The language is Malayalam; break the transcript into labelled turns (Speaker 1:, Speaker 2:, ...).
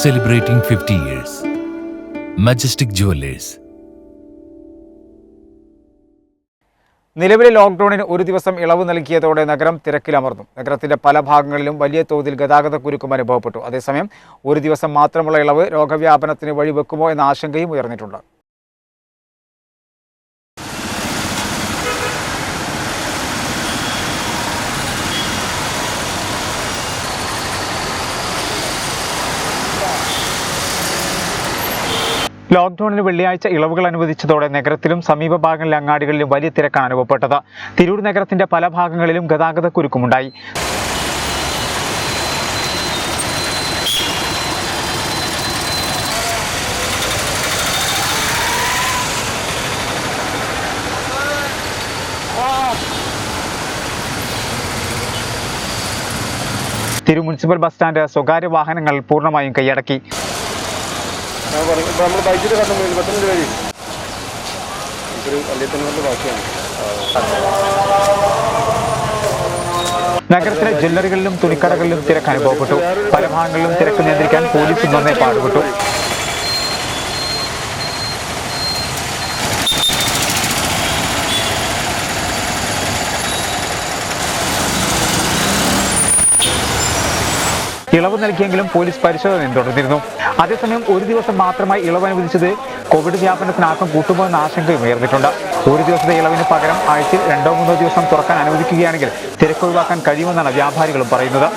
Speaker 1: Celebrating 50 years. Majestic Jewelers.
Speaker 2: നിലവിലെ ലോക്ക്ഡൌണിന് ഒരു ദിവസം ഇളവ് നൽകിയതോടെ നഗരം തിരക്കിലമർന്നു. നഗരത്തിന്റെ പല ഭാഗങ്ങളിലും വലിയ തോതിൽ ഗതാഗതക്കുരുക്കും അനുഭവപ്പെട്ടു. അതേസമയം ഒരു ദിവസം മാത്രമുള്ള ഇളവ് രോഗവ്യാപനത്തിന് വഴിവെക്കുമോ എന്ന ആശങ്കയും ഉയർന്നിട്ടുണ്ട്. ലോക്ക്ഡൌണിന് വെള്ളിയാഴ്ച ഇളവുകൾ അനുവദിച്ചതോടെ നഗരത്തിലും സമീപ ഭാഗങ്ങളിലെ അങ്ങാടികളിലും വലിയ തിരക്കാണ് അനുഭവപ്പെട്ടത്. തിരൂർ നഗരത്തിന്റെ പല ഭാഗങ്ങളിലും ഗതാഗതക്കുരുക്കുമുണ്ടായി. തിരൂർ മുനിസിപ്പൽ ബസ് സ്റ്റാൻഡ് സ്വകാര്യ വാഹനങ്ങൾ പൂർണ്ണമായും കൈയടക്കി. നഗരത്തിലെ ജ്വല്ലറികളിലും തുണിക്കടകളിലും തിരക്ക് അനുഭവപ്പെട്ടു. പല ഭാഗങ്ങളിലും തിരക്ക് നിയന്ത്രിക്കാൻ പോലീസ് നന്നേ പാടുപെട്ടു. ഇളവ് നൽകിയെങ്കിലും പോലീസ് പരിശോധന തുടർന്നിരുന്നു. അതേസമയം ഒരു ദിവസം മാത്രമായി ഇളവ് അനുവദിച്ചത് കോവിഡ് വ്യാപനത്തിന് ആക്കം കൂട്ടുമോ എന്ന ആശങ്കയും ഉയർന്നിട്ടുണ്ട്. ഒരു ദിവസത്തെ ഇളവിന് പകരം ആഴ്ചയിൽ 2-3 ദിവസം തുറക്കാൻ അനുവദിക്കുകയാണെങ്കിൽ തിരക്ക് ഒഴിവാക്കാൻ കഴിയുമെന്നാണ് വ്യാപാരികളും പറയുന്നത്.